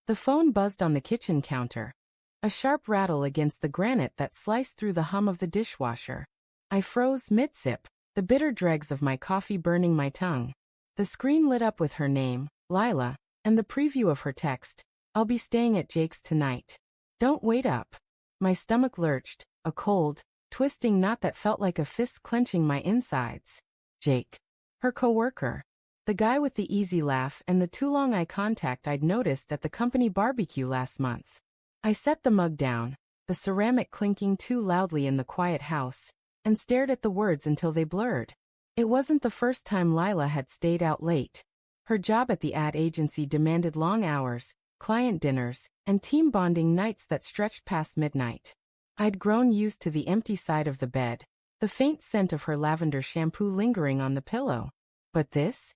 The phone buzzed on the kitchen counter. A sharp rattle against the granite that sliced through the hum of the dishwasher. I froze mid-sip, the bitter dregs of my coffee burning my tongue. The screen lit up with her name, Lila, and the preview of her text, "I'll be staying at Jake's tonight. Don't wait up." My stomach lurched, a cold, twisting knot that felt like a fist clenching my insides. Jake. Her coworker. The guy with the easy laugh and the too long eye contact I'd noticed at the company barbecue last month. I set the mug down, the ceramic clinking too loudly in the quiet house, and stared at the words until they blurred. It wasn't the first time Lila had stayed out late. Her job at the ad agency demanded long hours, client dinners, and team bonding nights that stretched past midnight. I'd grown used to the empty side of the bed, the faint scent of her lavender shampoo lingering on the pillow. But this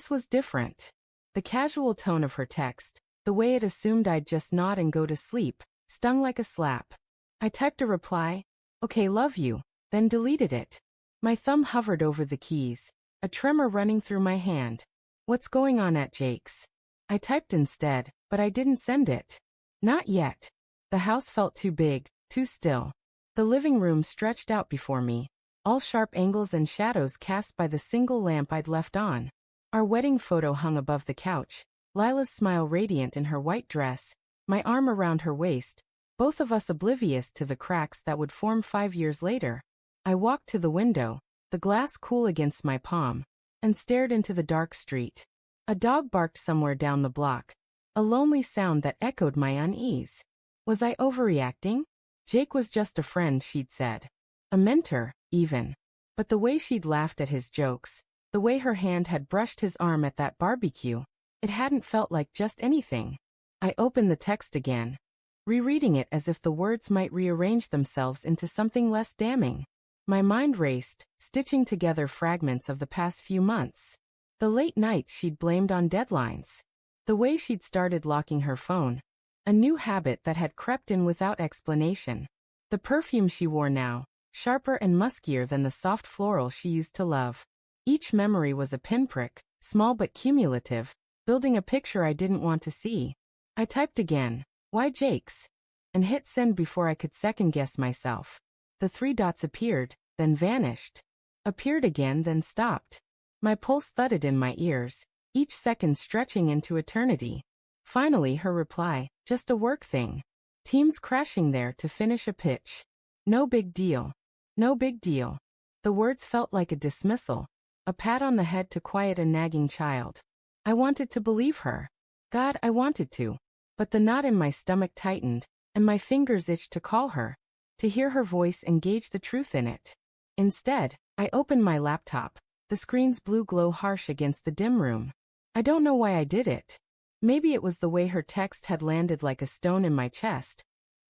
was different. The casual tone of her text, the way it assumed I'd just nod and go to sleep, stung like a slap. I typed a reply, "Okay, love you," then deleted it. My thumb hovered over the keys, a tremor running through my hand. "What's going on at Jake's?" I typed instead, but I didn't send it. Not yet. The house felt too big, too still. The living room stretched out before me, all sharp angles and shadows cast by the single lamp I'd left on. Our wedding photo hung above the couch, Lila's smile radiant in her white dress, my arm around her waist, both of us oblivious to the cracks that would form 5 years later. I walked to the window, the glass cool against my palm, and stared into the dark street. A dog barked somewhere down the block, a lonely sound that echoed my unease. Was I overreacting? Jake was just a friend, she'd said. A mentor, even. But the way she'd laughed at his jokes, the way her hand had brushed his arm at that barbecue, it hadn't felt like just anything. I opened the text again, rereading it as if the words might rearrange themselves into something less damning. My mind raced, stitching together fragments of the past few months. The late nights she'd blamed on deadlines. The way she'd started locking her phone. A new habit that had crept in without explanation. The perfume she wore now, sharper and muskier than the soft floral she used to love. Each memory was a pinprick, small but cumulative, building a picture I didn't want to see. I typed again, "Why Jake's?" and hit send before I could second-guess myself. The 3 dots appeared, then vanished. Appeared again, then stopped. My pulse thudded in my ears, each second stretching into eternity. Finally her reply, "Just a work thing. Teams crashing there to finish a pitch. No big deal. No big deal." The words felt like a dismissal, a pat on the head to quiet a nagging child. I wanted to believe her. God, I wanted to. But the knot in my stomach tightened, and my fingers itched to call her, to hear her voice and gauge the truth in it. Instead, I opened my laptop, the screen's blue glow harsh against the dim room. I don't know why I did it. Maybe it was the way her text had landed like a stone in my chest.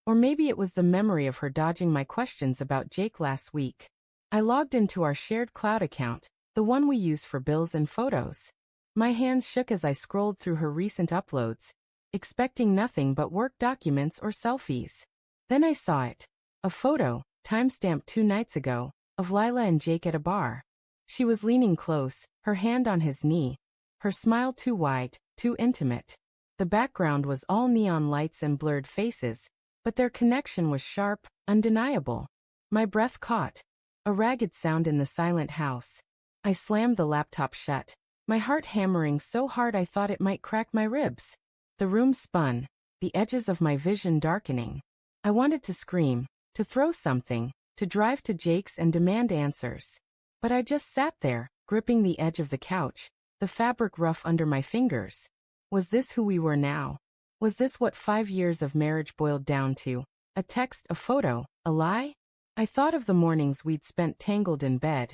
Or maybe it was the memory of her dodging my questions about Jake last week. I logged into our shared cloud account, the one we use for bills and photos. My hands shook as I scrolled through her recent uploads, expecting nothing but work documents or selfies. Then I saw it. A photo, timestamped 2 nights ago, of Lila and Jake at a bar. She was leaning close, her hand on his knee, her smile too wide, too intimate. The background was all neon lights and blurred faces, but their connection was sharp, undeniable. My breath caught. A ragged sound in the silent house. I slammed the laptop shut, my heart hammering so hard I thought it might crack my ribs. The room spun, the edges of my vision darkening. I wanted to scream, to throw something, to drive to Jake's and demand answers. But I just sat there, gripping the edge of the couch, the fabric rough under my fingers. Was this who we were now? Was this what 5 years of marriage boiled down to? A text, a photo, a lie? I thought of the mornings we'd spent tangled in bed.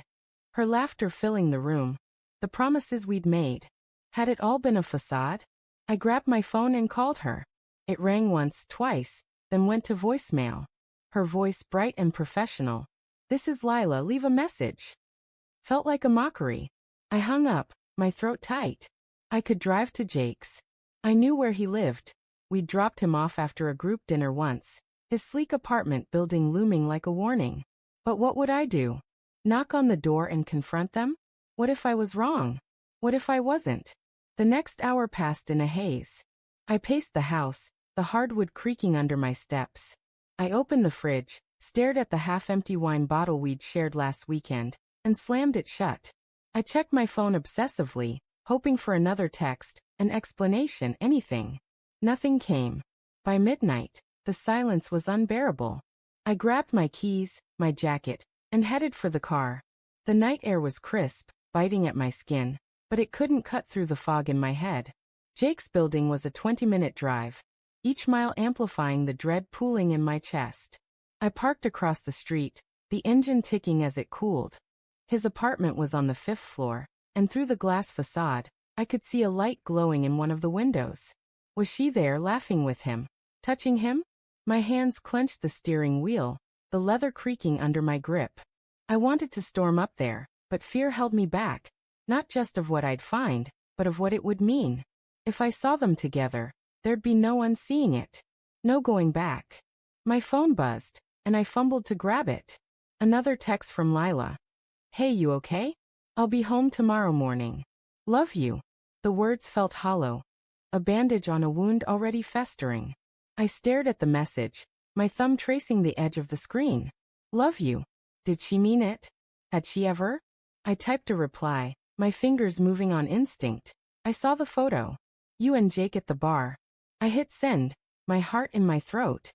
Her laughter filling the room. The promises we'd made. Had it all been a facade? I grabbed my phone and called her. It rang once, twice, then went to voicemail. Her voice bright and professional. "This is Lila, leave a message." Felt like a mockery. I hung up, my throat tight. I could drive to Jake's. I knew where he lived. We'd dropped him off after a group dinner once, his sleek apartment building looming like a warning. But what would I do? Knock on the door and confront them? What if I was wrong? What if I wasn't? The next hour passed in a haze. I paced the house, the hardwood creaking under my steps. I opened the fridge, stared at the half-empty wine bottle we'd shared last weekend, and slammed it shut. I checked my phone obsessively, hoping for another text, an explanation, anything. Nothing came. By midnight, the silence was unbearable. I grabbed my keys, my jacket, and headed for the car. The night air was crisp, biting at my skin, but it couldn't cut through the fog in my head. Jake's building was a 20-minute drive, each mile amplifying the dread pooling in my chest. I parked across the street, the engine ticking as it cooled. His apartment was on the 5th floor, and through the glass facade, I could see a light glowing in one of the windows. Was she there, laughing with him, touching him? My hands clenched the steering wheel, the leather creaking under my grip. I wanted to storm up there, but fear held me back, not just of what I'd find, but of what it would mean. If I saw them together, there'd be no one seeing it. No going back. My phone buzzed, and I fumbled to grab it. Another text from Lila. "Hey, you okay? I'll be home tomorrow morning. Love you." The words felt hollow. A bandage on a wound already festering. I stared at the message, my thumb tracing the edge of the screen. Love you. Did she mean it? Had she ever? I typed a reply, my fingers moving on instinct. I saw the photo. You and Jake at the bar. I hit send, my heart in my throat.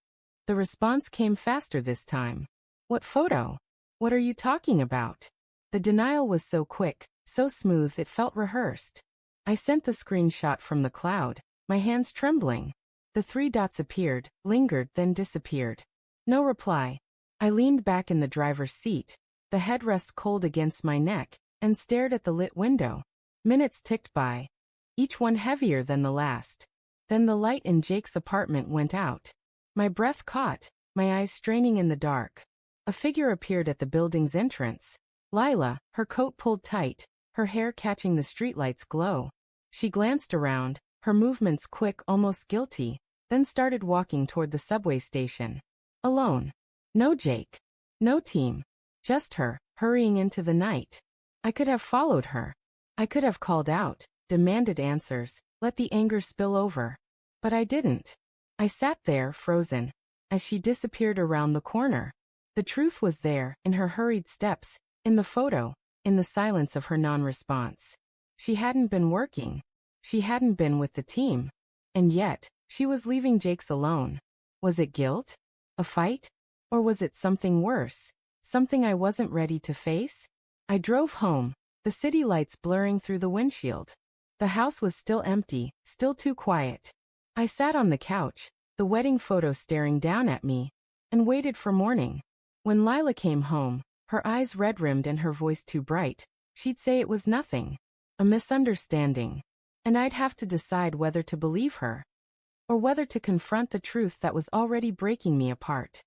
The response came faster this time. What photo? What are you talking about? The denial was so quick, so smooth it felt rehearsed. I sent the screenshot from the cloud, my hands trembling. The 3 dots appeared, lingered, then disappeared. No reply. I leaned back in the driver's seat, the headrest cold against my neck, and stared at the lit window. Minutes ticked by, each one heavier than the last. Then the light in Jake's apartment went out. My breath caught, my eyes straining in the dark. A figure appeared at the building's entrance. Lila, her coat pulled tight, her hair catching the streetlight's glow. She glanced around, her movements quick, almost guilty, then started walking toward the subway station. Alone. No Jake. No team. Just her, hurrying into the night. I could have followed her. I could have called out, demanded answers, let the anger spill over. But I didn't. I sat there, frozen, as she disappeared around the corner. The truth was there, in her hurried steps, in the photo, in the silence of her non-response. She hadn't been working. She hadn't been with the team. And yet, she was leaving Jake's alone. Was it guilt? A fight? Or was it something worse? Something I wasn't ready to face? I drove home, the city lights blurring through the windshield. The house was still empty, still too quiet. I sat on the couch, the wedding photo staring down at me, and waited for morning. When Lila came home, her eyes red-rimmed and her voice too bright, she'd say it was nothing. A misunderstanding. And I'd have to decide whether to believe her, or whether to confront the truth that was already breaking me apart.